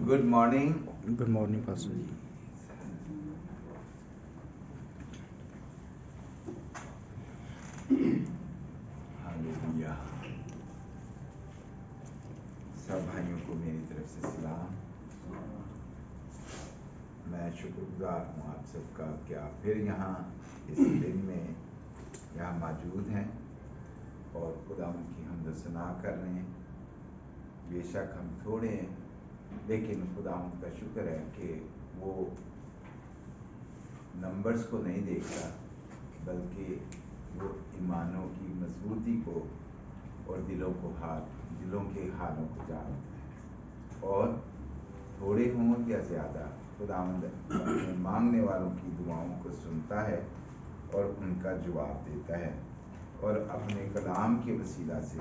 Good morning. Good morning, Pastor ji. Hallelujah. सब भाइयों को मेरी तरफ से सलाम। मैं शुक्रगुजार हूँ आप सबका कि आप फिर यहाँ इस दिन में यहाँ मौजूद हैं और खुदावंद की हमद सना कर रहे हैं। बेशक हम थोड़े हैं, लेकिन खुदावंद का शुक्र है कि वो नंबर्स को नहीं देखता, बल्कि वो ईमानों की मजबूती को और दिलों के हालों को जानता है। और थोड़े हों या ज़्यादा, खुदावंद अपने मांगने वालों की दुआओं को सुनता है और उनका जवाब देता है और अपने कलाम के वसीला से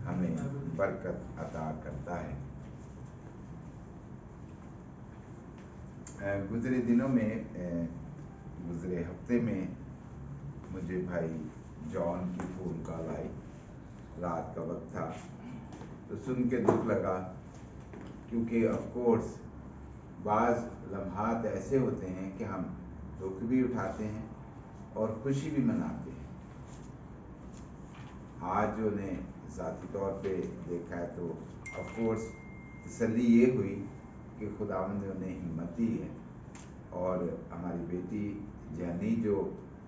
हमें बरकत अता करता है। गुज़रे दिनों में, गुज़रे हफ्ते में मुझे भाई जॉन की फ़ोन कॉल आई। रात का वक्त था तो सुन के दुख लगा, क्योंकि ऑफ कोर्स बाज़ लम्हात ऐसे होते हैं कि हम दुख भी उठाते हैं और खुशी भी मनाते हैं। आज जो ने ज़ाती तौर पे देखा है तो ऑफ कोर्स तसल्ली ये हुई कि खुदावंद ने उन्हें हिम्मत दी है। और हमारी बेटी जैनी जो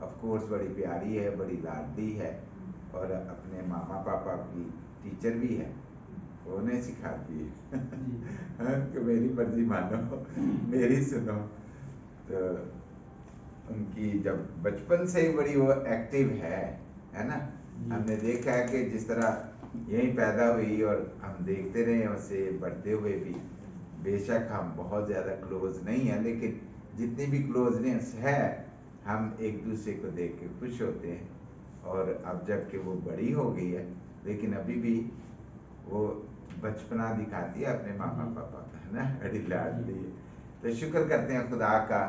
ऑफ कोर्स बड़ी प्यारी है, बड़ी लाडली है और अपने मामा पापा की टीचर भी है, वो उन्हें सिखाती है कि मेरी मर्जी मानो, मेरी सुनो। तो उनकी जब बचपन से ही बड़ी वो एक्टिव है ना। हमने देखा है कि जिस तरह यहीं पैदा हुई और हम देखते रहे उसे बढ़ते हुए भी। बेशक हम बहुत ज़्यादा क्लोज नहीं हैं, लेकिन जितनी भी क्लोजनेस है हम एक दूसरे को देख के खुश होते हैं। और अब जबकि वो बड़ी हो गई है, लेकिन अभी भी वो बचपना दिखाती है अपने मामा पापा का, है ना, बड़ी लाडली है। तो शुक्र करते हैं खुदा का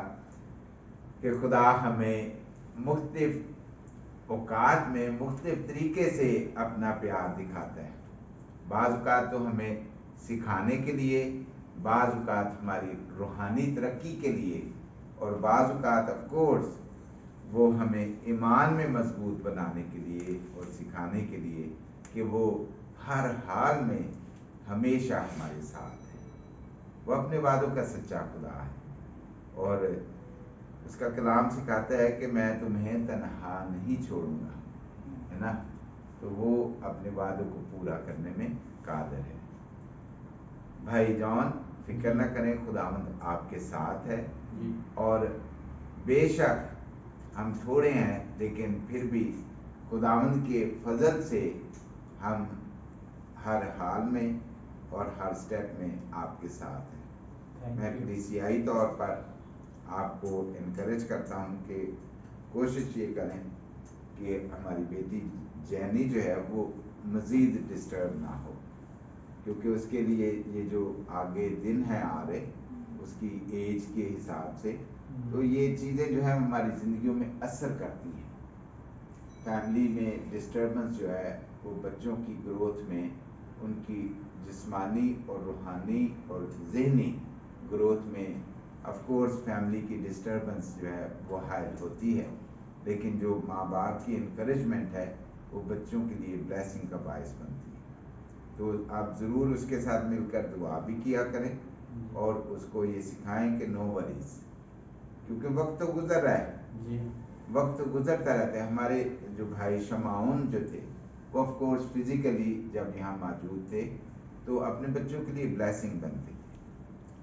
कि खुदा हमें मुख्तलिफ औकात में मुख्तलिफ तरीके से अपना प्यार दिखाता है। बाज़ औक़ात तो हमें सिखाने के लिए, बाज़ औक़ात हमारी रूहानी तरक्की के लिए, और बाज़ औक़ात ऑफ कोर्स वो हमें ईमान में मजबूत बनाने के लिए और सिखाने के लिए कि वो हर हाल में हमेशा हमारे साथ है। वो अपने वादों का सच्चा खुदा है और उसका कलाम सिखाता है कि मैं तुम्हें तन्हा नहीं छोड़ूंगा, है ना। तो वो अपने वादों को पूरा करने में कादिर है। भाई जॉन, फिक्र न करें, खुदावंद आपके साथ है। और बेशक हम थोड़े हैं, लेकिन फिर भी खुदावंद के फजल से हम हर हाल में और हर स्टेप में आपके साथ हैं। मैं कलीसियाई तौर पर आपको इनकरेज करता हूँ कि कोशिश ये करें कि हमारी बेटी जैनी जो है वो मज़ीद डिस्टर्ब ना हो, क्योंकि उसके लिए ये जो आगे दिन है आ रहे उसकी एज के हिसाब से, तो ये चीज़ें जो है हमारी ज़िंदगियों में असर करती हैं। फैमिली में डिस्टर्बेंस जो है वो बच्चों की ग्रोथ में, उनकी जिस्मानी और रूहानी और ज़हनी ग्रोथ में ऑफ कोर्स फैमिली की डिस्टर्बेंस जो है वो हाइल होती है। लेकिन जो माँ बाप की इनकरेजमेंट है वो बच्चों के लिए ब्लेसिंग का बायस बनती है। तो आप ज़रूर उसके साथ मिलकर दुआ भी किया करें और उसको ये सिखाएं कि नो वरीज, क्योंकि वक्त तो गुजर रहा है, वक्त तो गुजरता रहता है। हमारे जो भाई शमाउन जो थे वो ऑफ कोर्स फिजिकली जब यहाँ मौजूद थे तो अपने बच्चों के लिए ब्लेसिंग बनते,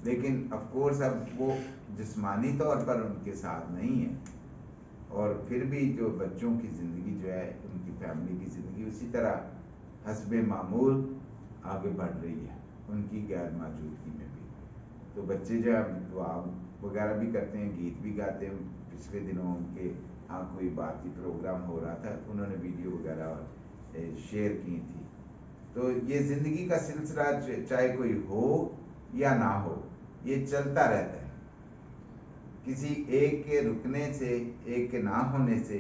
लेकिन ऑफ कोर्स अब वो जिस्मानी तौर पर उनके साथ नहीं है। और फिर भी जो बच्चों की ज़िंदगी जो है, उनकी फैमिली की ज़िंदगी उसी तरह हस्बे मामूल आगे बढ़ रही है उनकी गैर मौजूदगी में भी। तो बच्चे जो है दुआ वगैरह भी करते हैं, गीत भी गाते हैं। पिछले दिनों उनके यहाँ कोई बात प्रोग्राम हो रहा था, उन्होंने वीडियो वगैरह शेयर की थी। तो ये ज़िंदगी का सिलसिला चाहे कोई हो या ना हो, ये चलता रहता है। किसी एक के रुकने से, एक के ना होने से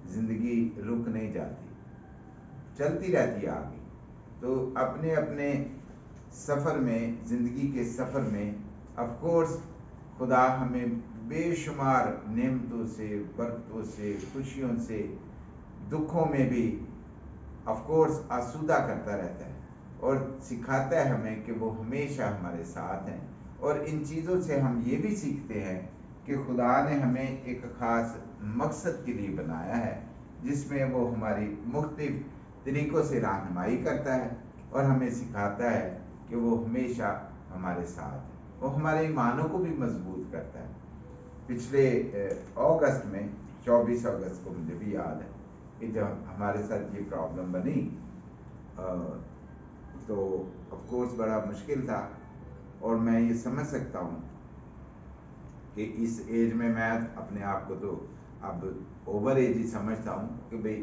ज़िंदगी रुक नहीं जाती, चलती रहती है आगे। तो अपने अपने سفر میں، زندگی کے سفر میں آف کورس خدا ہمیں بے شمار نعمتوں سے، برکتوں سے، خوشیوں سے، دکھوں میں بھی آف کورس آسودہ کرتا رہتا ہے اور سکھاتا ہے ہمیں کہ وہ ہمیشہ ہمارے ساتھ ہیں. اور ان چیزوں سے ہم یہ بھی سیکھتے ہیں کہ خدا نے ہمیں ایک خاص مقصد کے لیے بنایا ہے، جس میں وہ ہماری مختلف طریقوں سے رہنمائی کرتا ہے اور ہمیں سکھاتا ہے کہ وہ ہمیشہ ہمارے ساتھ ہے. وہ ہمارے ایمانوں کو بھی مضبوط کرتا ہے. پچھلے اگست میں 24 اگست کو مجھے بھی یاد ہے کہ جب ہمارے ساتھ یہ پرابلم بنی تو آف کورس بڑا مشکل تھا. اور میں یہ سمجھ سکتا ہوں کہ اس ایج میں اپنے آپ کو تو اب اوور ایج ہی سمجھتا ہوں کہ بھئی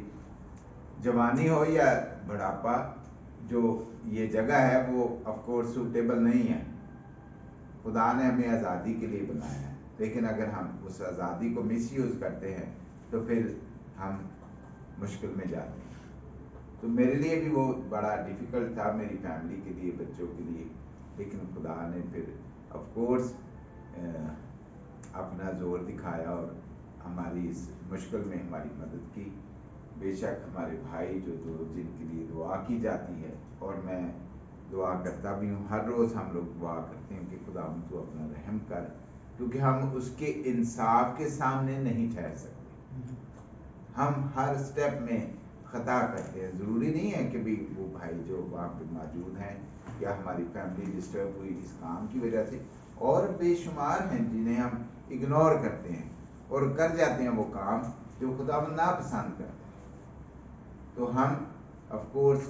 جوانی ہو یا بڑھاپا، جو یہ جگہ ہے وہ آف کورس سوٹیبل نہیں ہے. خدا نے ہمیں آزادی کے لیے بنایا ہے، لیکن اگر ہم اس آزادی کو مس یوز کرتے ہیں تو پھر ہم مشکل میں جاتے ہیں. تو میرے لیے بھی وہ بڑا ڈیفیکلٹ تھا، میری فیملی کے لیے، بچوں کے لیے. لیکن خدا نے پھر آف کورس اپنا زور دکھایا اور ہماری اس مشکل میں ہماری مدد کی. بے شک ہمارے بھائی جو جن کے لیے دعا کی جاتی ہے، اور میں دعا کرتا بھی ہوں، ہر روز ہم لوگ دعا کرتے ہیں کہ خدا تو اپنا رحم کر، کیونکہ ہم اس کے انصاف کے سامنے نہیں ٹھہر سکتے. ہم ہر سٹیپ میں خطا کرتے ہیں. ضروری نہیں ہے کہ بھی وہ بھائی جو وہاں پہ موجود ہیں یا ہماری فیملی ڈسٹرب ہوئی اس کام کی وجہ سے، اور بے شمار ہیں جنہیں ہم اگنور کرتے ہیں اور کر جاتے ہیں وہ کام جو خدا ناپسند کرتا ہے. تو ہم آف کورس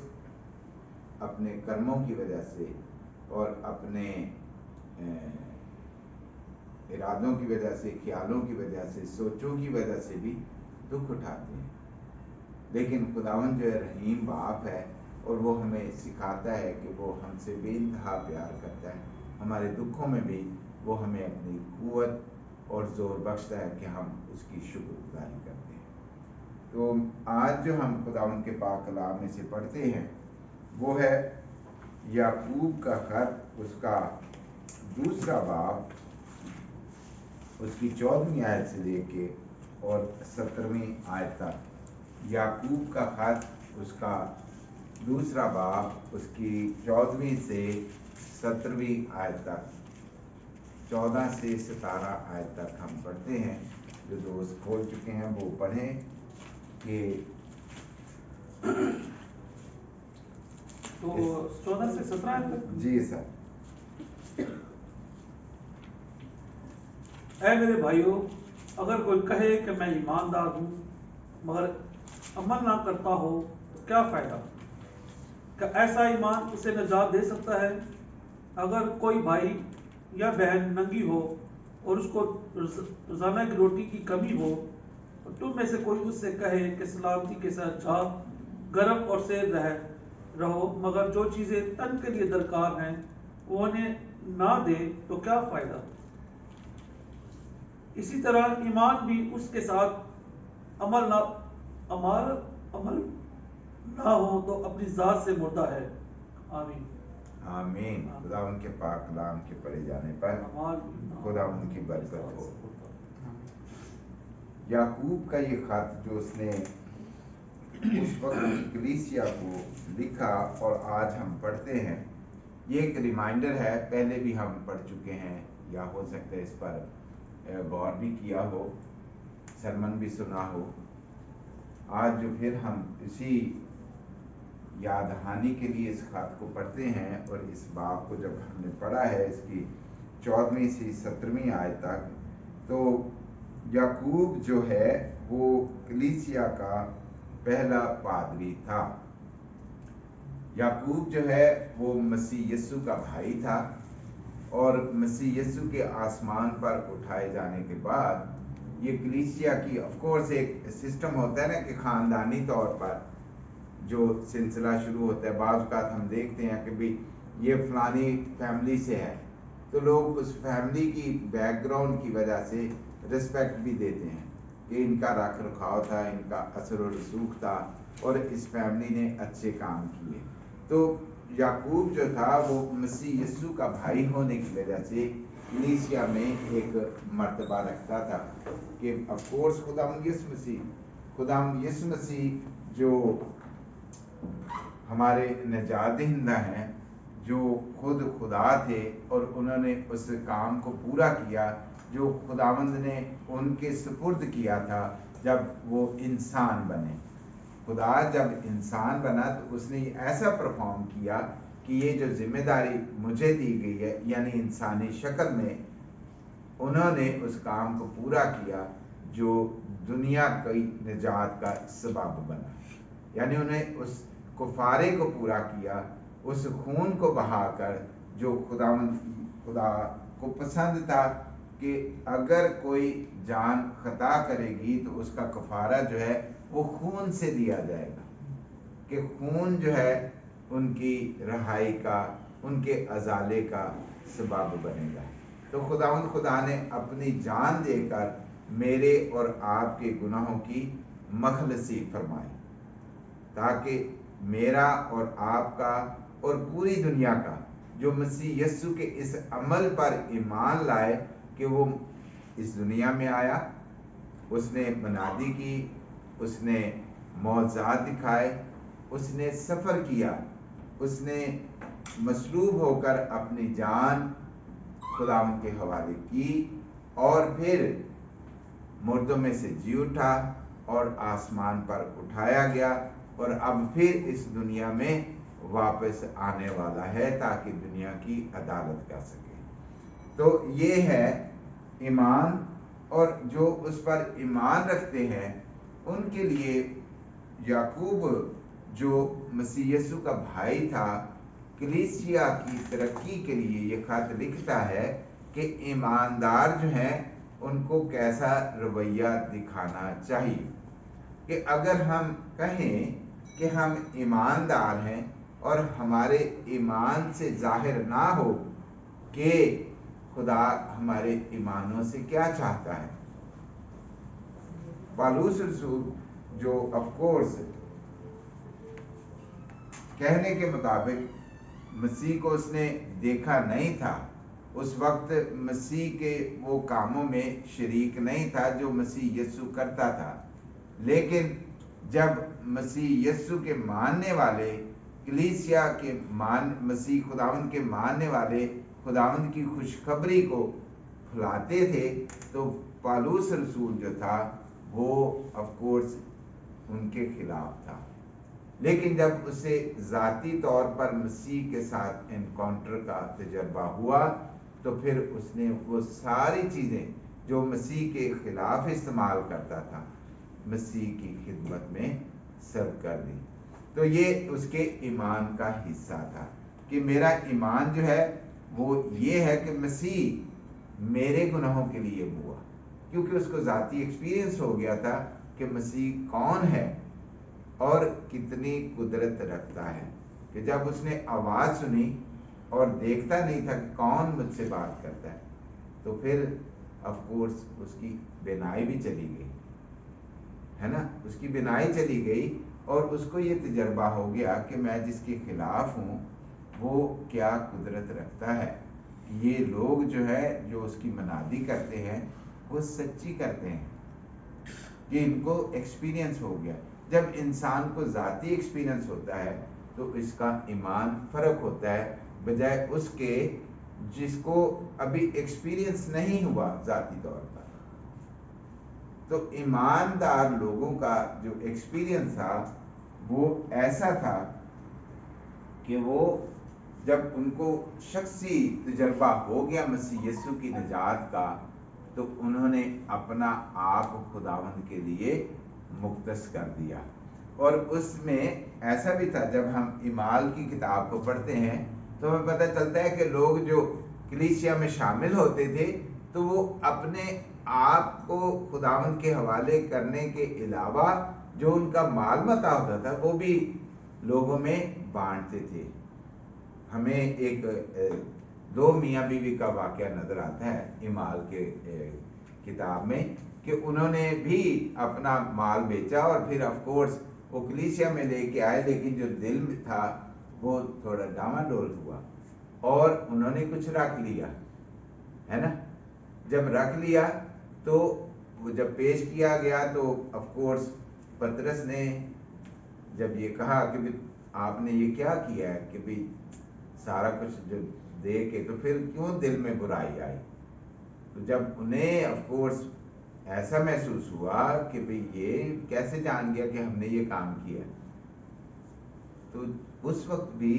اپنے کرموں کی وجہ سے اور اپنے ارادوں کی وجہ سے، خیالوں کی وجہ سے، سوچوں کی وجہ سے بھی دکھ اٹھاتے ہیں. لیکن خداوند جو ہے رحیم باپ ہے، اور وہ ہمیں سکھاتا ہے کہ وہ ہم سے بے انتہا پیار کرتا ہے. ہمارے دکھوں میں بھی وہ ہمیں اپنی قوت اور زور بخشتا ہے کہ ہم اس کی شکر گزاری کرتے ہیں. تو آج جو ہم خداوند کے پاک کلام میں سے پڑھتے ہیں وہ ہے یعقوب کا خط، اس کا 2 باب، اس کی 14ویں آیت سے لے کے اور 17ویں آیت تک. یعقوب کا خط، اس کا 2 باب، اس کی 14ویں سے 17ویں آیت تک، 14 سے 17 آیت تک ہم پڑھتے ہیں. جو دوست کھول چکے ہیں وہ پڑھیں کہ تو 14 سے 17 آیت تک. جی سر. اے میرے بھائیوں، اگر کوئی کہے کہ میں ایماندار ہوں مگر عمل نہ کرتا ہو تو کیا فائدہ؟ کیا ایسا ایمان اسے نجات دے سکتا ہے؟ اگر کوئی بھائی یا بہن ننگی ہو اور اس کو روزانہ کی روٹی کی کمی ہو، اور تم میں سے کوئی اس سے کہے کہ سلامتی کے ساتھ جا، گرم اور سیر رہو، مگر جو چیزیں تن کے لیے درکار ہیں وہ انہیں نہ دے تو کیا فائدہ؟ اسی طرح ایمان بھی اس کے ساتھ عمل نہ ہو تو اپنی ذات سے مردہ ہے. آمین. آمین. خدا ان کے پاک کلام کے پڑھے جانے پر خدا ان کی برکت ہو. یعقوب کا یہ خط جو اس نے اس وقت کی کلیسیا کو لکھا اور آج ہم پڑھتے ہیں، یہ ایک ریمائنڈر ہے. پہلے بھی ہم پڑھ چکے ہیں، یا ہو سکتا ہے اس پر غور بھی کیا ہو، سرمن بھی سنا ہو. آج جو پھر ہم اسی یاد دہانی کے لیے اس خط کو پڑھتے ہیں، اور اس باب کو جب ہم نے پڑھا ہے اس کی 14ویں سے 17ویں آیت تک، تو یعقوب جو ہے وہ کلیسیا کا پہلا پادری تھا. یعقوب جو ہے وہ مسیح یسوع کا بھائی تھا، اور مسیح یسوع کے آسمان پر اٹھائے جانے کے بعد یہ کلیسیا کی آف کورس ایک سسٹم ہوتا ہے نا کہ خاندانی طور پر جو سلسلہ شروع ہوتا ہے. بعض اوقات ہم دیکھتے ہیں کہ بھی یہ فلانی فیملی سے ہے، تو لوگ اس فیملی کی بیک گراؤنڈ کی وجہ سے رسپیکٹ بھی دیتے ہیں کہ ان کا رکھ رکھاؤ تھا، ان کا اثر و رسوخ تھا، اور اس فیملی نے اچھے کام کیے. تو याकूब जो था वो मसीह यीशु का भाई होने की वजह से कलीसिया में एक मर्तबा रखता था कि ऑफ कोर्स खुदाम यीशु मसीह जो हमारे निजात दहिंदा हैं, जो खुद खुदा थे और उन्होंने उस काम को पूरा किया जो खुदावंद ने उनके सुपुर्द किया था जब वो इंसान बने। खुदा जब इंसान बना तो उसने ऐसा परफॉर्म किया कि ये जो जिम्मेदारी मुझे दी गई है, यानी इंसानी शक्ल में उन्होंने उस काम को पूरा किया जो दुनिया की निजात का सबब बना। यानी उन्हें उस कुफारे को पूरा किया, उस खून को बहाकर जो खुदा को पसंद था कि अगर कोई जान खता करेगी तो उसका कफारा जो है वो खून से दिया जाएगा, कि खून जो है उनकी रहाई का, उनके अजाले का सबब बनेगा। तो खुदा ने अपनी जान देकर मेरे और आपके गुनाहों की मखलसी फरमाई, ताकि मेरा और आपका और पूरी दुनिया का जो मसीह यीशु के इस अमल पर ईमान लाए कि वो इस दुनिया में आया, उसने मनादी की, उसने मौज़ात दिखाए, उसने सफ़र किया, उसने मसलूब होकर अपनी जान खुदाम के हवाले की और फिर मुर्दों में से जी उठा और आसमान पर उठाया गया और अब फिर इस दुनिया में वापस आने वाला है ताकि दुनिया की अदालत कर सके। तो ये है ईमान, और जो उस पर ईमान रखते हैं उनके लिए याकूब जो मसीह यीशु का भाई था, कलीसिया की तरक्की के लिए ये खत लिखता है कि ईमानदार जो हैं उनको कैसा रवैया दिखाना चाहिए। कि अगर हम कहें कि हम ईमानदार हैं और हमारे ईमान से जाहिर ना हो कि खुदा हमारे ईमानों से क्या चाहता है। पौलुस रसूल जो ऑफ कोर्स कहने के मुताबिक मसीह को उसने देखा नहीं था, उस वक्त मसीह के वो कामों में शरीक नहीं था जो मसीह यीशु करता था, लेकिन जब मसीह यीशु के मानने वाले कलीसिया के मसीह खुदावंद के मानने वाले खुदावंद की खुशखबरी को फैलाते थे तो पौलुस रसूल जो था वो ऑफ कोर्स उनके खिलाफ था। लेकिन जब उसे जाती तौर पर मसीह के साथ एनकाउंटर का तजर्बा हुआ तो फिर उसने वो सारी चीज़ें जो मसीह के खिलाफ इस्तेमाल करता था मसीह की खिदमत में सर्व कर दी। तो ये उसके ईमान का हिस्सा था कि मेरा ईमान जो है वो ये है कि मसीह मेरे गुनाहों के लिए हुआ, क्योंकि उसको ज़ाती एक्सपीरियंस हो गया था कि मसीह कौन है और कितनी कुदरत रखता है। कि जब उसने आवाज़ सुनी और देखता नहीं था कि कौन मुझसे बात करता है, तो फिर ऑफ कोर्स उसकी बिनाई भी चली गई, है ना, उसकी बिनाई चली गई और उसको ये तजर्बा हो गया कि मैं जिसके खिलाफ हूँ वो क्या कुदरत रखता है। ये लोग जो है जो उसकी मनादी करते हैं वो सच्ची करते हैं, कि इनको एक्सपीरियंस हो गया। जब इंसान को ज़ाती एक्सपीरियंस होता है तो इसका ईमान फ़र्क होता है बजाय उसके जिसको अभी एक्सपीरियंस नहीं हुआ ज़ाती तौर पर। तो ईमानदार लोगों का जो एक्सपीरियंस था वो ऐसा था कि वो जब उनको शख्सी तजर्बा हो गया मसीह यीशु की निजात का तो उन्होंने अपना आप खुदावंद के लिए मुक्तस कर दिया। और उसमें ऐसा भी था, जब हम ईमाल की किताब को पढ़ते हैं तो हमें पता चलता है कि लोग जो कलीसिया में शामिल होते थे तो वो अपने आप को खुदावंद के हवाले करने के अलावा जो उनका माल मता होता था वो भी लोगों में बांटते थे। हमें एक दो मियाँ बीवी का वाक़या नजर आता है ईमाल के किताब में कि उन्होंने भी अपना माल बेचा और फिर ऑफ कोर्स वो कलीसिया में लेके आए, लेकिन जो दिल में था वो थोड़ा डामाडोल हुआ और उन्होंने कुछ रख लिया, है ना। जब रख लिया तो वो जब पेश किया गया तो ऑफ कोर्स पतरस ने जब ये कहा कि भी आपने ये क्या किया है कि भी सारा कुछ जो दे के तो फिर क्यों दिल में बुराई आई। तो जब उन्हें ऑफ कोर्स ऐसा महसूस हुआ कि भाई ये कैसे जान गया कि हमने ये काम किया, तो उस वक्त भी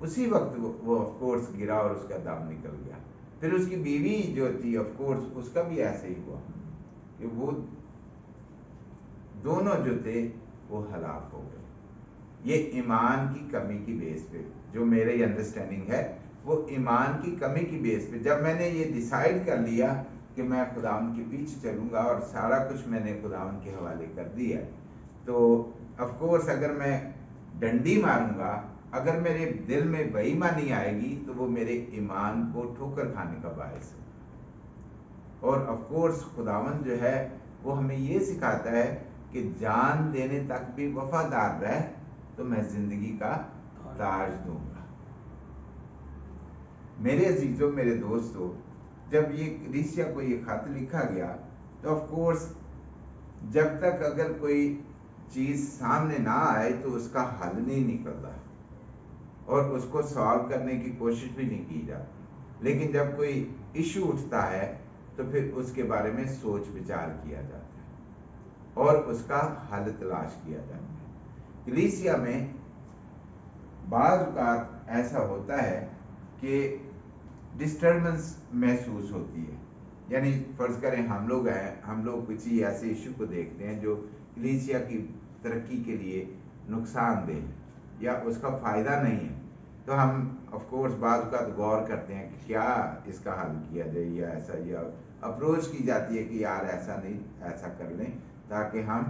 उसी वक्त वो ऑफ कोर्स गिरा और उसका दम निकल गया। फिर उसकी बीवी जो थी ऑफ कोर्स उसका भी ऐसे ही हुआ कि वो दोनों जो थे वो हलाक हो गए। ये ईमान की कमी की बेस पे, जो मेरे अंडरस्टैंडिंग है वो ईमान की कमी की बेस पे, जब मैंने ये डिसाइड कर लिया कि मैं खुदावन के पीछे चलूंगा और सारा कुछ मैंने खुदावन के हवाले कर दिया, तो ऑफ कोर्स अगर मैं डंडी मारूंगा, अगर मेरे दिल में बेईमानी आएगी तो वो मेरे ईमान को ठोकर खाने का बायस है। और ऑफ कोर्स खुदावन जो है वो हमें ये सिखाता है कि जान देने तक भी वफादार रह तो मैं जिंदगी का ताज दूंगा। मेरे अजीजों, मेरे दोस्तों, जब ये कलीसिया को ये खत लिखा गया तो ऑफ कोर्स जब तक अगर कोई चीज सामने ना आए तो उसका हल नहीं निकलता और उसको सॉल्व करने की कोशिश भी नहीं की जाती। लेकिन जब कोई इशू उठता है तो फिर उसके बारे में सोच विचार किया जाता है और उसका हल तलाश किया जाता है। कलीसिया में बाज़ औक़ात ऐसा होता है कि डिस्टर्बेंस महसूस होती है, यानी फर्ज करें हम लोग हैं, हम लोग किसी ऐसे इशू को देखते हैं जो कलीसिया की तरक्की के लिए नुकसानदेह या उसका फ़ायदा नहीं है, तो हम ऑफ कोर्स बाज़ औक़ात गौर करते हैं कि क्या इसका हल किया जाए, या ऐसा या अप्रोच की जाती है कि यार ऐसा नहीं, ऐसा कर लें ताकि हम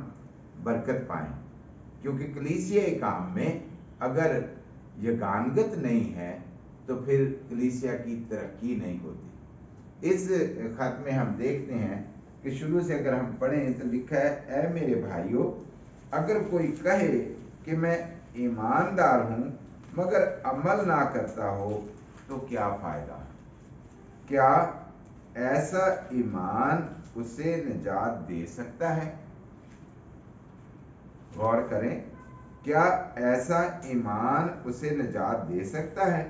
बरकत पाएं। क्योंकि कलीसियाई काम में अगर यगानगत नहीं है तो फिर कलीसिया की तरक्की नहीं होती। इस खत में हम देखते हैं कि शुरू से अगर हम पढ़ें तो लिखा है, ऐ मेरे भाइयों, अगर कोई कहे कि मैं ईमानदार हूं मगर अमल ना करता हो तो क्या फायदा। क्या ऐसा ईमान उसे निजात दे सकता है? गौर करें, क्या ऐसा ईमान उसे निजात दे सकता है?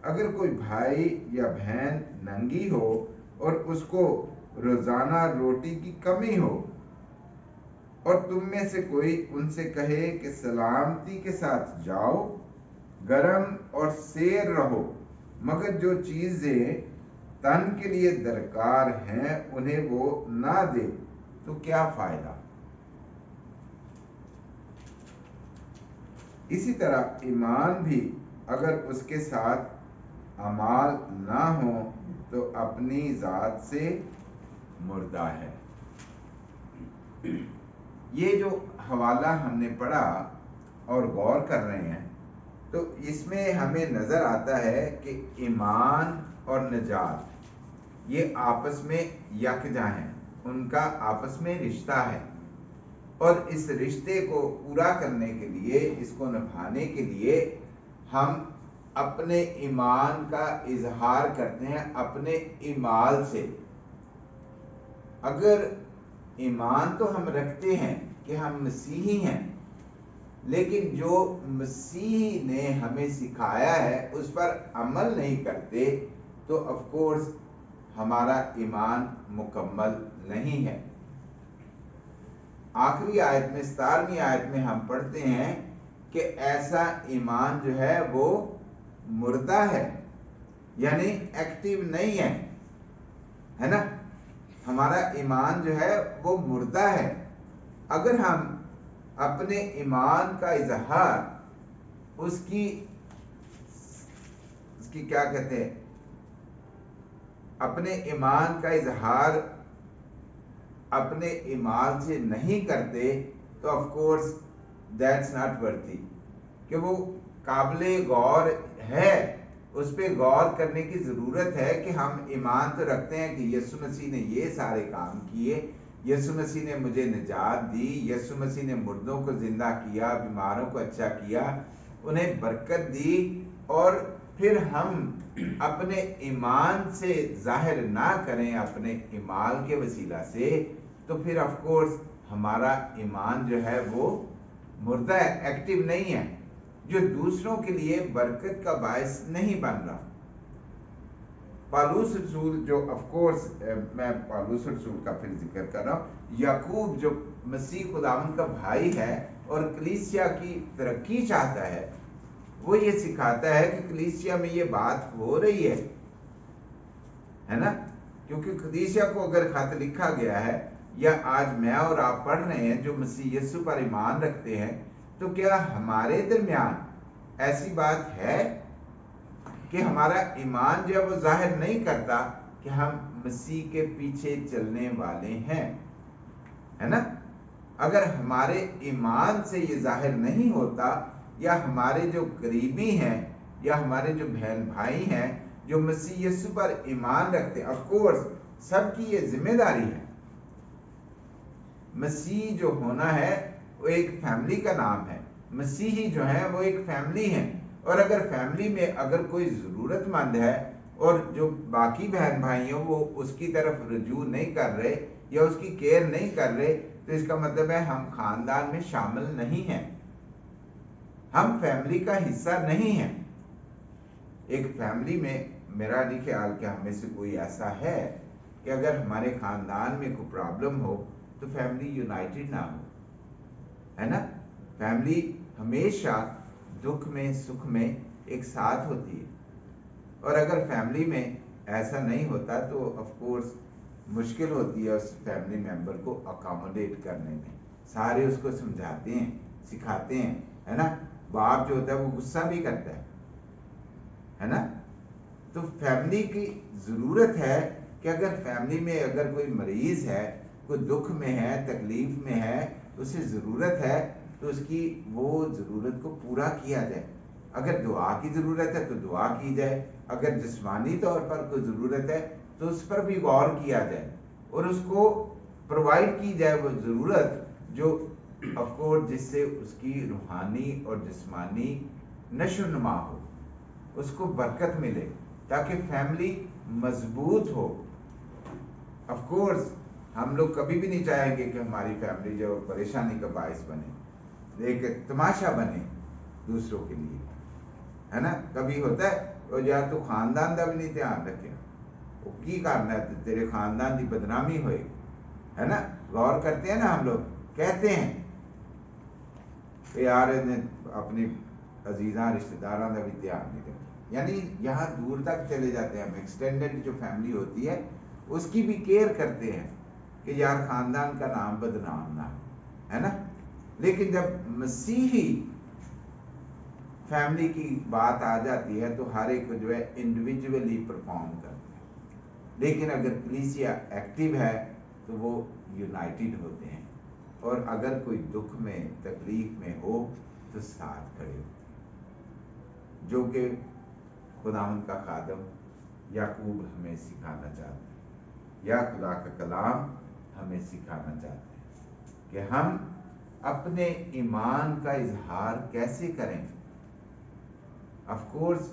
अगर कोई भाई या बहन नंगी हो और उसको रोजाना रोटी की कमी हो और तुम में से कोई उनसे कहे कि सलामती के साथ जाओ, गरम और सेर रहो, मगर जो चीजें तन के लिए दरकार हैं उन्हें वो ना दे, तो क्या फायदा। इसी तरह ईमान भी अगर उसके साथ अमाल ना हो तो अपनी जात से मुर्दा है। ये जो हवाला हमने पढ़ा और गौर कर रहे हैं तो इसमें हमें नजर आता है कि ईमान और निजात ये आपस में यकजा हैं, उनका आपस में रिश्ता है और इस रिश्ते को पूरा करने के लिए, इसको निभाने के लिए हम अपने ईमान का इजहार करते हैं अपने ईमाल से। अगर ईमान तो हम रखते हैं कि हम मसीही हैं, लेकिन जो मसीह ने हमें सिखाया है उस पर अमल नहीं करते तो ऑफ कोर्स हमारा ईमान मुकम्मल नहीं है। आखिरी आयत में, 17वीं आयत में हम पढ़ते हैं कि ऐसा ईमान जो है वो मुर्दा है, यानी एक्टिव नहीं है, है ना। हमारा ईमान जो है वो मुर्दा है। अगर हम अपने ईमान का इजहार उसकी क्या कहते हैं, अपने ईमान का इजहार अपने ईमान से नहीं करते तो of course that's not worthy, कि वो काबिले गौर है, उस पर गौर करने की ज़रूरत है कि हम ईमान तो रखते हैं कि यीशु मसीह ने ये सारे काम किए, यीशु मसीह ने मुझे निजात दी, यीशु मसीह ने मुर्दों को जिंदा किया, बीमारों को अच्छा किया, उन्हें बरकत दी, और फिर हम अपने ईमान से जाहिर ना करें, अपने ईमान के वसीला से, तो फिर ऑफ कोर्स हमारा ईमान जो है वो मुर्दा है, एक्टिव नहीं है, जो दूसरों के लिए बरकत का बायस नहीं बन रहा। पालूस रसूल जो ऑफ कोर्स मैं पालूस रसूल का फिर जिक्र कर रहा हूँ, याकूब जो मसीह खुदावंद का भाई है और कलीसिया की तरक्की चाहता है, वो ये सिखाता है कि कलीसिया में ये बात हो रही है ना, क्योंकि कलीसिया को अगर खत लिखा गया है या आज मैं और आप पढ़ रहे हैं जो मसीह यीशु पर ईमान रखते हैं, तो क्या हमारे दरमियान ऐसी बात है कि हमारा ईमान जो है वो जाहिर नहीं करता कि हम मसीह के पीछे चलने वाले हैं, है ना? अगर हमारे ईमान से ये जाहिर नहीं होता, या हमारे जो करीबी हैं या हमारे जो बहन भाई हैं जो मसीह यीशु पर ईमान रखते हैं, ऑफ कोर्स सबकी ये जिम्मेदारी है। मसीह जो होना है वो एक फैमिली का नाम है, मसीही जो है वो एक फैमिली है, और अगर फैमिली में अगर कोई ज़रूरतमंद है और जो बाकी बहन भाई हो वो उसकी तरफ रजू नहीं कर रहे या उसकी केयर नहीं कर रहे, तो इसका मतलब है हम खानदान में शामिल नहीं हैं, हम फैमिली का हिस्सा नहीं हैं। एक फैमिली में मेरा नहीं ख्याल कि हमें से कोई ऐसा है कि अगर हमारे खानदान में कोई प्रॉब्लम हो तो फैमिली यूनाइटेड ना हो, है ना? फैमिली हमेशा दुख में सुख में एक साथ होती है, और अगर फैमिली में ऐसा नहीं होता तो ऑफ कोर्स मुश्किल होती है उस फैमिली मेंबर को अकोमोडेट करने में। सारे उसको समझाते हैं, सिखाते हैं, है ना? बाप जो होता है वो गुस्सा भी करता है ना? तो फैमिली की जरूरत है कि अगर फैमिली में अगर कोई मरीज है, कोई दुख में है, तकलीफ में है, उसे जरूरत है तो उसकी वो जरूरत को पूरा किया जाए। अगर दुआ की जरूरत है तो दुआ की जाए, अगर जिस्मानी तौर पर कोई जरूरत है तो उस पर भी गौर किया जाए और उसको प्रोवाइड की जाए वो जरूरत जो ऑफ कोर्स जिससे उसकी रूहानी और जिस्मानी नशो नुमा हो, उसको बरकत मिले, ताकि फैमिली मजबूत हो। ऑफ कोर्स हम लोग कभी भी नहीं चाहेंगे कि हमारी फैमिली जो परेशानी का बायस बने, एक तमाशा बने दूसरों के लिए, है ना? कभी होता है और यार तू खानदान का भी नहीं ध्यान रखे, वो की करना है तेरे खानदान की बदनामी होएगी, है ना? गौर करते हैं ना हम लोग, कहते हैं यार अपनी अजीजा रिश्तेदारों का भी ध्यान नहीं रखा, यानी यहाँ दूर तक चले जाते हैं हम। एक्सटेंडेड जो फैमिली होती है उसकी भी केयर करते हैं कि यार खानदान का नाम बदनाम ना, है ना? लेकिन जब मसीही फैमिली की बात आ जाती है तो हर एक जो है इंडिविजुअली परफॉर्म करते हैं, लेकिन अगर कलीसिया एक्टिव है तो वो यूनाइटेड होते हैं, और अगर कोई दुख में तकलीफ में हो तो साथ खड़े होते हैं, जो कि खुदावंद का खादम याकूब हमें सिखाना चाहता है, या खुदा का कलाम हमें सिखाना चाहता है कि हम अपने ईमान का इजहार कैसे करें। ऑफ कोर्स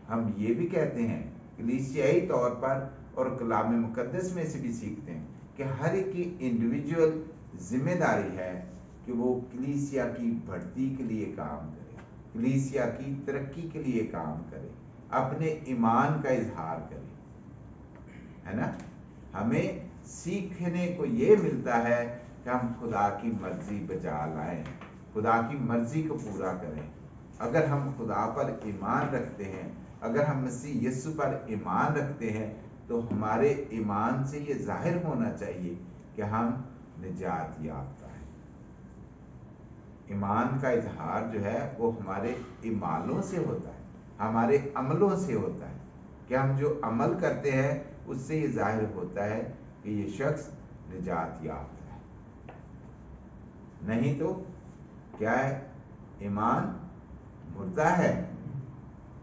हम ये भी कहते हैं कलीसियाई तौर पर और कलाम मुकद्दस में से भी सीखते हैं कि हर एक की इंडिविजुअल जिम्मेदारी है कि वो कलीसिया की बढ़ती के लिए काम करे, कलीसिया की तरक्की के लिए काम करे, अपने ईमान का इजहार करे, है ना? हमें सीखने को ये मिलता है कि हम खुदा की मर्जी बजा लाएं, खुदा की मर्जी को पूरा करें। अगर हम खुदा पर ईमान रखते हैं, अगर हम मसीह यीशु पर ईमान रखते हैं, तो हमारे ईमान से ये जाहिर होना चाहिए कि हम निजात याफ्ता हैं। ईमान का इजहार जो है वो हमारे ईमानों से होता है, हमारे अमलों से होता है, कि हम जो अमल करते हैं उससे ये जाहिर होता है कि ये शख्स निजात याफ्ता है। नहीं तो क्या है? ईमान मुर्दा है,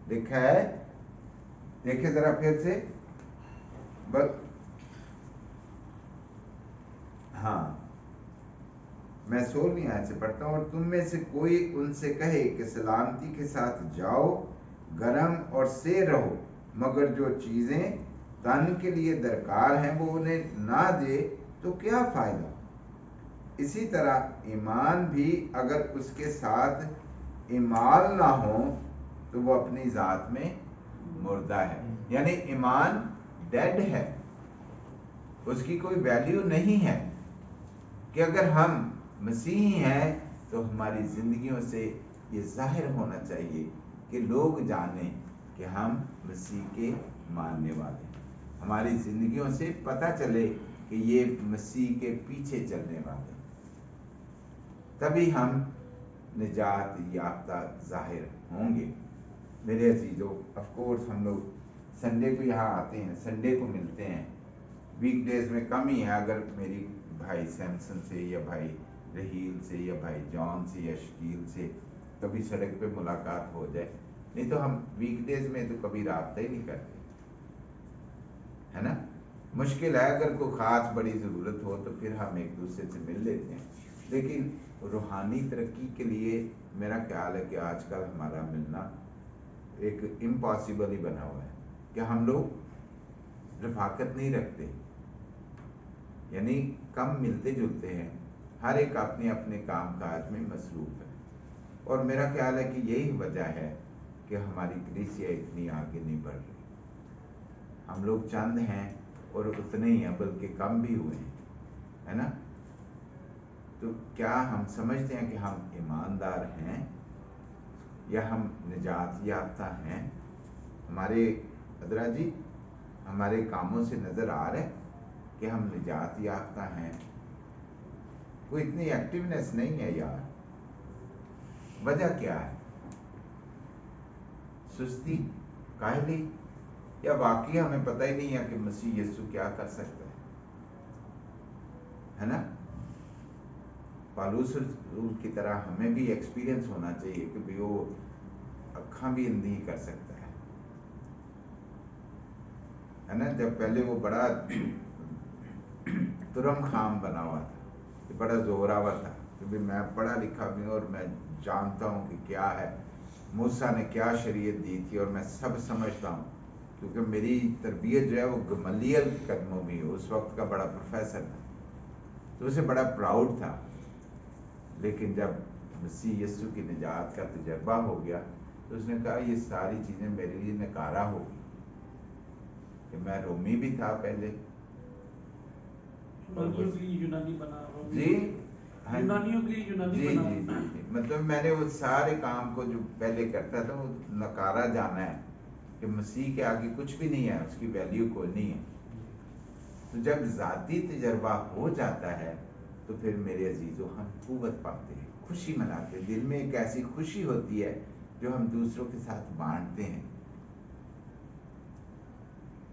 लिखा है, देखिए जरा फिर से हाँ, میں 16ویں آیت سے پڑھتا ہوں، اور تم میں سے کوئی ان سے کہے کہ سلامتی کے ساتھ جاؤ، گرم اور سیر رہو، مگر جو چیزیں تن کے لیے درکار ہیں وہ انہیں نہ دے تو کیا فائدہ؟ اسی طرح ایمان بھی اگر اس کے ساتھ اعمال نہ ہو تو وہ اپنی ذات میں مردہ ہے. یعنی ایمان ڈیڈ ہے، اس کی کوئی ویلیو نہیں ہے. کہ اگر ہم مسیحی ہیں تو ہماری زندگیوں سے یہ ظاہر ہونا چاہیے کہ لوگ جانیں کہ ہم مسیح کے ماننے والے ہیں. ہماری زندگیوں سے پتہ چلے کہ یہ مسیح کے پیچھے چلنے والے ہیں. تبھی ہم نجات یافتہ ظاہر ہوں گے. میرے عزیزو، آف کورس ہم لوگ سنڈے کو یہاں آتے ہیں، سنڈے کو ملتے ہیں. ویک ڈیز میں کم ہی ہے، اگر میری بھائی سیمسن سے یا بھائی رحیل سے یا بھائی جان سے یا شکیل سے کبھی سڑک پہ ملاقات ہو جائے، نہیں تو ہم ویک ڈیز میں تو کبھی رابطہ ہی نہیں کرتے، ہے نا. مشکل ہے، اگر کوئی خاص بڑی ضرورت ہو تو پھر ہم ایک دوسرے سے مل لیتے ہیں. لیکن روحانی ترقی کے لیے میرا خیال ہے کہ آج کل ہمارا ملنا ایک امپاسبل ہی بنا ہوا ہے کہ ہم لوگ رفاقت نہیں رکھتے، یعنی کم ملتے جلتے ہیں، ہر ایک اپنے اپنے کام کاج میں مصروف ہے. اور میرا خیال ہے کہ یہی وجہ ہے کہ ہماری کلیسیا اتنی آگے نہیں بڑھ رہی. ہم لوگ چند ہیں اور اتنے ہی ہیں، بلکہ کم بھی ہوئے ہیں، ہے نا. تو کیا ہم سمجھتے ہیں کہ ہم ایماندار ہیں یا ہم نجات یافتہ ہیں؟ ہمارے ادرا جی، ہمارے کاموں سے نظر آ رہا ہے کہ ہم نجات یافتہ ہیں؟ کوئی اتنی ایکٹیونیس نہیں ہے یار. وجہ کیا ہے؟ سستی، کاہلی، یا واقعی ہمیں پتہ ہی نہیں ہے کہ مسیح یسوع کیا کر سکتا ہے نا. پالوس رسول کی طرح ہمیں بھی ایکسپیرینس ہونا چاہیے کہ بھی وہ اکھاں بھی اندھی کر سکتا ہے نا. جب پہلے وہ بڑا ترم خام بنا ہوا تھا، بڑا زوراور تھا کہ بھی میں پڑھا لکھا بھی ہوں اور میں جانتا ہوں کہ کیا ہے موسیٰ نے کیا شریعت دی تھی، اور میں سب سمجھتا ہوں کیونکہ میری تربیت جو ہے وہ گملیل قدموں میں، اس وقت کا بڑا پروفیسر تھا، تو اسے بڑا پراؤڈ تھا. لیکن جب مسیح یسوع کی نجات کا تجربہ ہو گیا تو اس نے کہا یہ ساری چیزیں میرے لیے نکارہ ہوگی کہ میں رومی بھی تھا پہلے. یونانیوں کی یونانی بنا، جی یونانیوں کی یونانی بنا. جی مطلب میں نے وہ سارے کام کو جو پہلے کرتا تھا وہ نکارہ جانا ہے کہ مسیح کے آگے کچھ بھی نہیں ہے، اس کی ویلیو کوئی نہیں ہے. تو جب ذاتی تجربہ ہو جاتا ہے تو پھر میرے عزیزو ہم قوت پاتے ہیں، خوشی مناتے ہیں. دل میں ایک ایسی خوشی ہوتی ہے جو ہم دوسروں کے ساتھ بانٹتے ہیں.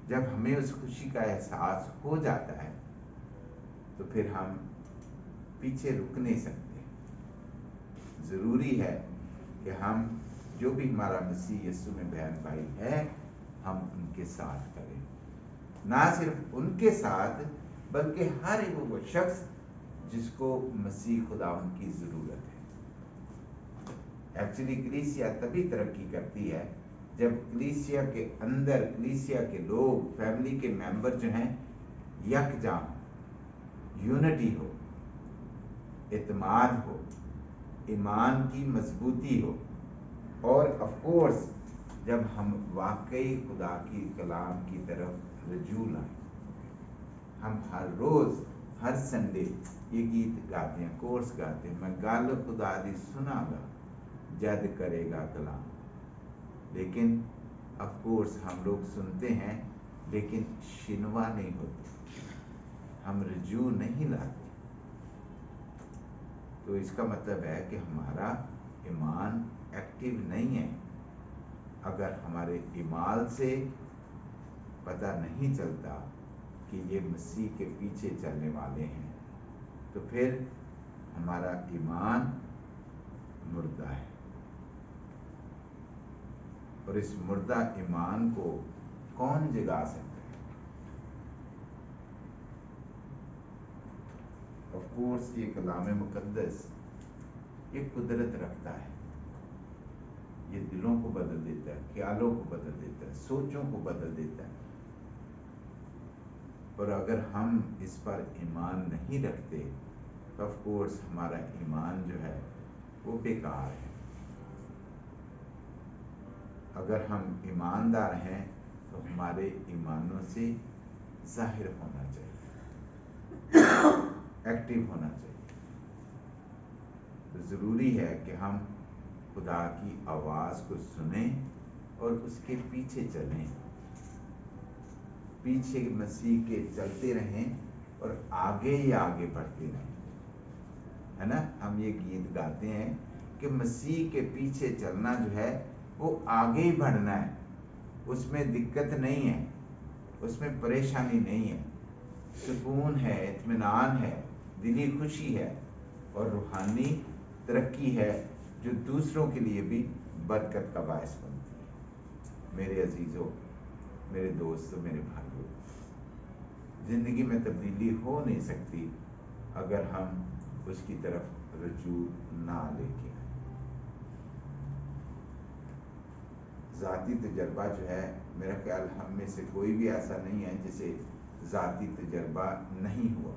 جب ہمیں اس خوشی کا احساس ہو جاتا ہے تو پھر ہم پیچھے رک نہیں سکتے. ضروری ہے کہ ہم جو بھی ہمارا مسیح یسوع میں بہن بھائی ہے ہم ان کے ساتھ کریں. نہ صرف ان کے ساتھ بلکہ ہر وہ شخص جس کو مسیح خداوند کی ضرورت ہے. ایکچولی کلیسیا تبھی ترقی کرتی ہے جب کلیسیا کے اندر کلیسیا کے لوگ، فیملی کے ممبر جو ہیں یکجاں، یونٹی ہو، اعتماد ہو، ایمان کی مضبوطی ہو، اور آف کورس جب ہم واقعی خدا کی کلام کی طرف رجوع لائیں. ہم ہر روز ہر سنڈے یہ گیت گاتے ہیں، کورس گاتے ہیں، میں گل خدا دی سنا گا جد کرے گا کلام. لیکن آف کورس ہم لوگ سنتے ہیں لیکن شنوا نہیں ہوتے، ہم رجوع نہیں لاتے. تو اس کا مطلب ہے کہ ہمارا ایمان ایکٹیو نہیں ہے. اگر ہمارے ایمان سے پتہ نہیں چلتا کہ یہ مسیح کے پیچھے چلنے والے ہیں تو پھر ہمارا ایمان مردہ ہے. اور اس مردہ ایمان کو کون جگا سکتا ہے؟ ऑफ कोर्स ये कलाम मुकद्दस ये कुदरत रखता है, ये दिलों को बदल देता है, ख्यालों को बदल देता है, सोचों को बदल देता है। और अगर हम इस पर ईमान नहीं रखते तो ऑफ कोर्स हमारा ईमान जो है वो बेकार है। अगर हम ईमानदार हैं तो हमारे ईमानों से जाहिर होना चाहिए, एक्टिव होना चाहिए। तो ज़रूरी है कि हम खुदा की आवाज़ को सुने और उसके पीछे चलें, पीछे मसीह के चलते रहें और आगे ही आगे बढ़ते रहें, है ना। हम ये गीत गाते हैं कि मसीह के पीछे चलना जो है वो आगे ही बढ़ना है, उसमें दिक्कत नहीं है, उसमें परेशानी नहीं है, सुकून है, इत्मीनान है, दिली खुशी है और रूहानी तरक्की है जो दूसरों के लिए भी बरकत का बायस बनती है। मेरे अजीजों, मेरे दोस्तों, मेरे भाइयों, जिंदगी में तब्दीली हो नहीं सकती अगर हम उसकी तरफ रुजू ना लेके। ज़ाती तजर्बा जो है, मेरा ख्याल हम में से कोई भी ऐसा नहीं है जिसे ज़ाती तजर्बा नहीं हुआ।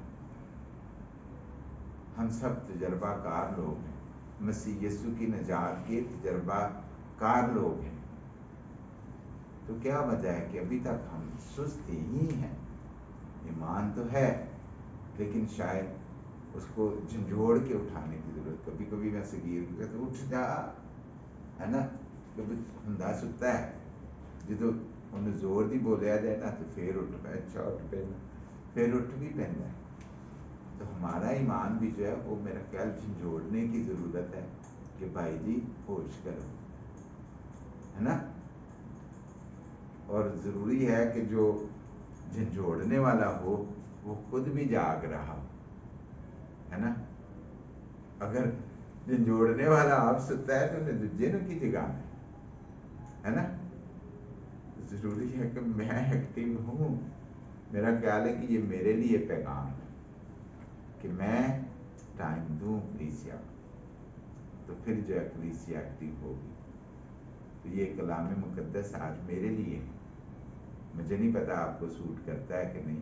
हम सब तजर्बाकार लोग हैं, मसीह यीशु की निजात के तजर्बाकार लोग हैं। तो क्या वजह है कि अभी तक हम सुस्त ही हैं? ईमान तो है लेकिन शायद उसको झंझोड़ के उठाने की जरूरत। कभी कभी मैं सगीर को कहता उठ जा, है ना, कभी हुंदा सुता है जो उन्हें जोर दी बोलिया जाए ना तो फिर उठ पे, अच्छा उठ पैना, फिर उठ भी पैना है। तो हमारा ईमान भी जो है वो मेरा ख्याल झंझोड़ने की जरूरत है कि भाई जी होश करो, है ना। और जरूरी है कि जो झंझोड़ने वाला हो वो खुद भी जाग रहा हो, है ना। अगर झंझोड़ने वाला आप सुता है तो उन्हें दूजे न की जगह है ना। जरूरी है कि मैं एक्टिव हूँ। मेरा ख्याल है कि ये मेरे लिए पैगाम है कि मैं टाइम दूं कलीसिया, तो फिर जो है कलीसिया एक्टिव होगी। तो ये कलाम मुकद्दस आज मेरे लिए है। मुझे नहीं पता आपको सूट करता है कि नहीं,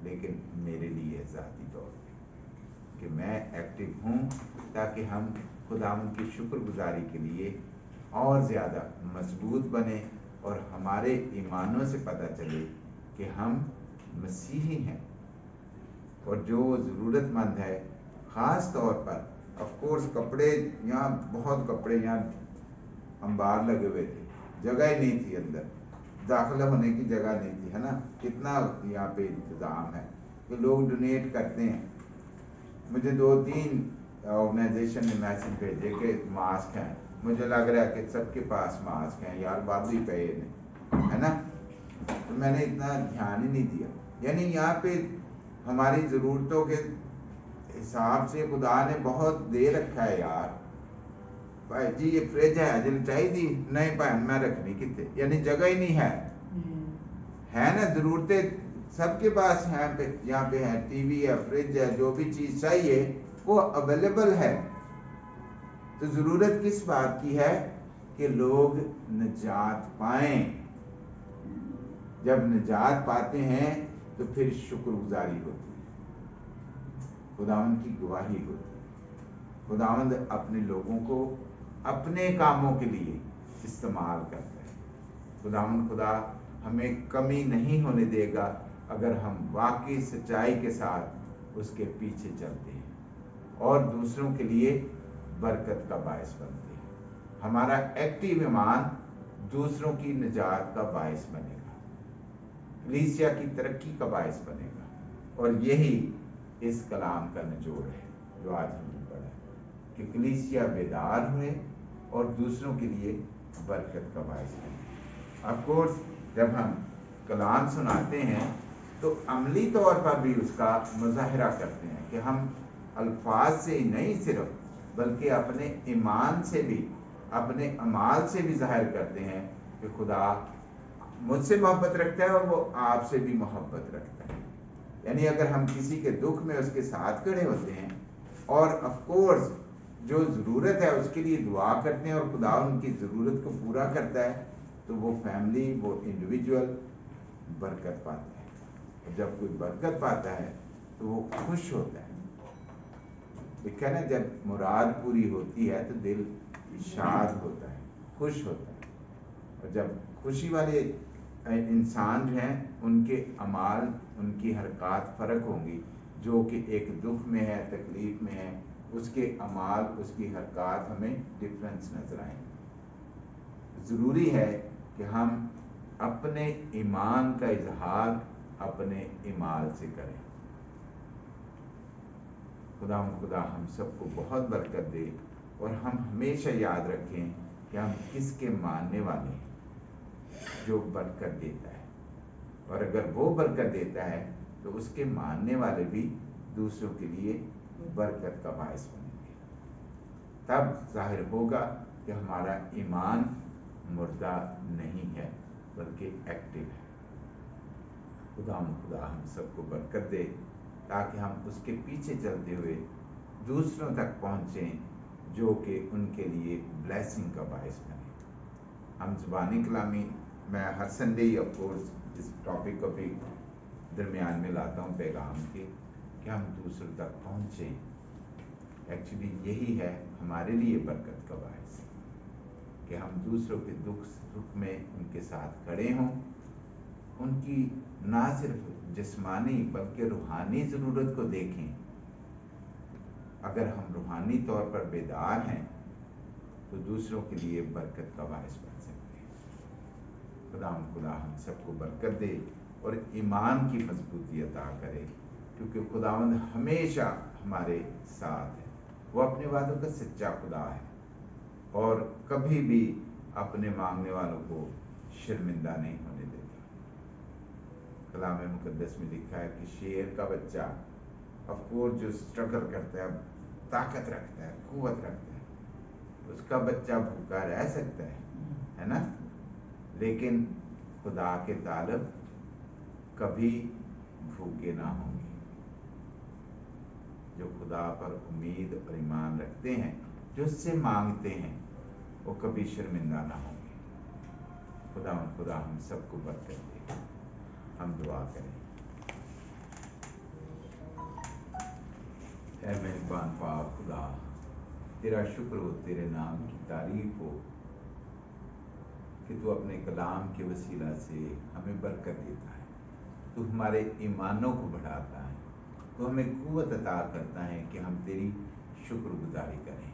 लेकिन मेरे लिए ज़ाती तौर पे कि मैं एक्टिव हूँ ताकि हम खुदावंद की शुक्रगुजारी के लिए और ज़्यादा मजबूत बने और हमारे ईमानों से पता चले कि हम मसीही हैं और जो ज़रूरतमंद है। ख़ास तौर पर ऑफ कोर्स कपड़े, यहाँ बहुत कपड़े, यहाँ अंबार लगे हुए थे, जगह ही नहीं थी, अंदर दाखिला होने की जगह नहीं थी, है ना। कितना यहाँ पे इंतज़ाम है कि लोग डोनेट करते हैं। मुझे 2-3 ऑर्गेनाइजेशन ने मैसेज भेजे कि मास्क हैं। मुझे लग रहा है कि सबके पास मास्क हैं यार, बाबू ही पे ने, है ना। तो मैंने इतना ध्यान ही नहीं दिया। यानी यहाँ पे हमारी ज़रूरतों के हिसाब से खुदा ने बहुत दे रखा है यार। भाई जी ये फ्रिज है जिन चाहिए नहीं भैन मैं रखनी कितने, यानी जगह ही नहीं है ना। ज़रूरतें सबके पास हैं, यहाँ पे है, टीवी है, फ्रिज है, जो भी चीज़ चाहिए वो अवेलेबल है। तो ज़रूरत किस बात की है कि लोग निजात पाएं। जब निजात पाते हैं तो फिर शुक्रगुजारी होती है, खुदावंद की गवाही होती है। खुदावंद अपने लोगों को अपने कामों के लिए इस्तेमाल करता है। खुदावंद खुदा हमें कमी नहीं होने देगा अगर हम वाकई सच्चाई के साथ उसके पीछे चलते हैं और दूसरों के लिए बरकत का बायस बनते हैं। हमारा एक्टिव ईमान दूसरों की निजात का बायस बनेगा, कलीसिया की तरक्की का बायस बनेगा। और यही इस कलाम का निचोड़ है जो आज हमने पढ़ा कि कलीसिया बेदार हुए और दूसरों के लिए बरकत का बायस बने। ऑफ कोर्स जब हम कलाम सुनाते हैं तो अमली तौर पर भी उसका मुजाहरा करते हैं कि हम अल्फाज से ही नहीं सिर्फ बल्कि अपने ईमान से भी, अपने अमाल से भी जाहिर करते हैं कि खुदा मुझसे मोहब्बत रखता है और वो आपसे भी मोहब्बत रखता है। यानी अगर हम किसी के दुख में उसके साथ खड़े होते हैं और ऑफ कोर्स जो ज़रूरत है उसके लिए दुआ करते हैं और खुदा उनकी ज़रूरत को पूरा करता है, तो वो फैमिली, वो इंडिविजुअल बरकत पाता है। और जब कोई बरकत पाता है तो वो खुश होता है। देखा ना, जब मुराद पूरी होती है तो दिल शाद होता है, खुश होता है। और जब खुशी वाले इंसान जो हैं उनके अमाल, उनकी हरकत फ़र्क होंगी। जो कि एक दुख में है, तकलीफ में है, उसके अमाल, उसकी हरकत हमें डिफरेंस नजर आएंगे। ज़रूरी है कि हम अपने ईमान का इजहार अपने ईमाल से करें। खुदा हम सबको बहुत बरकत दे और हम हमेशा याद रखें कि हम किसके मानने वाले हैं, जो बरकत देता है। और अगर वो बरकत देता है तो उसके मानने वाले भी दूसरों के लिए बरकत का बायस बनेंगे। तब जाहिर होगा कि हमारा ईमान मुर्दा नहीं है बल्कि एक्टिव है। खुदा हम सबको बरकत दे ताकि हम उसके पीछे चलते हुए दूसरों तक पहुँचें जो कि उनके लिए ब्लेसिंग का बायस बने। हम ज़ुबानी कलामी, मैं हर संडे ही ऑफ कोर्स इस टॉपिक को भी दरमियान में लाता हूँ पैगाम के, कि हम दूसरों तक पहुँचें। एक्चुअली यही है हमारे लिए बरकत का बायस, कि हम दूसरों के दुख सुख में उनके साथ खड़े हों, उनकी ना सिर्फ जिस्मानी बल्कि रूहानी ज़रूरत को देखें। अगर हम रूहानी तौर पर बेदार हैं तो दूसरों के लिए बरकत का बायस बन सकते हैं। खुदा हम सबको बरकत दे और ईमान की मजबूती अता करे, क्योंकि खुदावंद हमेशा हमारे साथ है। वो अपने वादों का सच्चा खुदा है और कभी भी अपने मांगने वालों को शर्मिंदा नहीं होने देता। कलाम मुकद्दस में लिखा है कि शेर का बच्चा ऑफ कोर्स जो स्ट्रगल करता है, ताकत रखता है, कुव्वत रखता है, उसका बच्चा भूखा रह सकता है ना, लेकिन खुदा के तालब कभी भूखे ना होंगे। जो खुदा पर उम्मीद और ईमान रखते हैं, जो उससे मांगते हैं, वो कभी शर्मिंदा ना होंगे। खुदा हम सबको बरकत दे। हम दुआ करें। ऐ मेहरबान पाक खुदा, तेरा शुक्र हो, तेरे नाम की तारीफ हो कि तू अपने कलाम के वसीला से हमें बरकत देता है। तू हमारे ईमानों को बढ़ाता है, तो हमें कुव्वत अता करता है कि हम तेरी शुक्रगुजारी करें।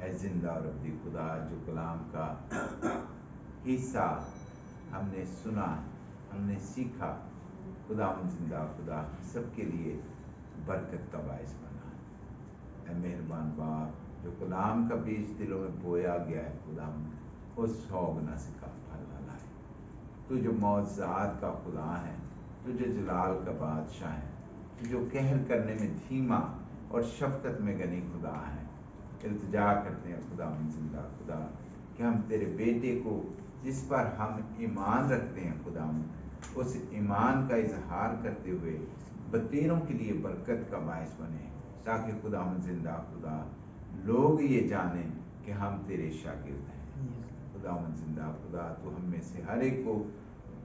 ऐ जिंदा और अब्दी खुदा, जो कलाम का हिस्सा हमने सुना, हमने सीखा, खुदा जिंदा खुदा सबके लिए बरकत का बायस बना। ऐ मेहरबान बाप, जो कलाम का बीज दिलों में बोया गया है, खुदा वो 100 गुना से का फल वाला है। तू जो मौज़ात का खुदा है, तू जो जलाल का बादशाह है, तू जो कहर करने में धीमा और शफकत में गनी खुदा है। इल्तिजा करते हैं खुदा जिंदा खुदा कि हम तेरे बेटे को, जिस पर हम ईमान रखते हैं खुदा, उस ईमान का इजहार करते हुए बतेरों के लिए बरकत का बायस बने, ताकि खुदा जिंदा खुदा लोग ये जानें कि हम तेरे शागिर्द हैं। खुदा जिंदा खुदा, तो हम में से हर एक को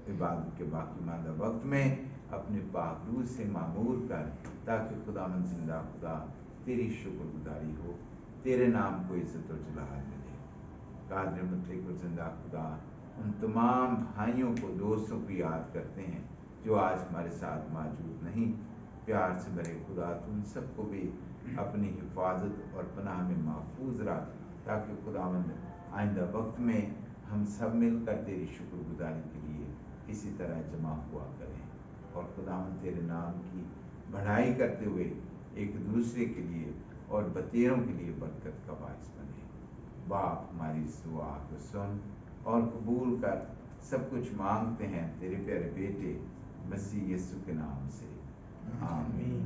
इबादत के बाकी मादा वक्त में अपने पाक रूह से मामूर कर, ताकि खुदा जिंदा खुदा तेरी शुक्रगुजारी हो, तेरे नाम को इज्जत और जलाल मिले। कादिर मुतलक और जिंदा खुदा, उन तमाम भाइयों को, दोस्तों को याद करते हैं जो आज हमारे साथ मौजूद नहीं। प्यार से भरे खुदा, तुम सबको भी अपनी हिफाजत और पनाह में महफूज रख, ताकि खुदावंद आइंदा वक्त में हम सब मिलकर तेरी शुक्रगुजारी के लिए इसी तरह जमा हुआ करें और खुदावंद तेरे नाम की बढ़ाई करते हुए एक दूसरे के लिए और बतेरों के लिए बरकत का बायस बने। बाप, हमारी इस दुआ को सुन और कबूल कर। सब कुछ मांगते हैं तेरे प्यारे बेटे मसीह यीशु के नाम से, आमीन।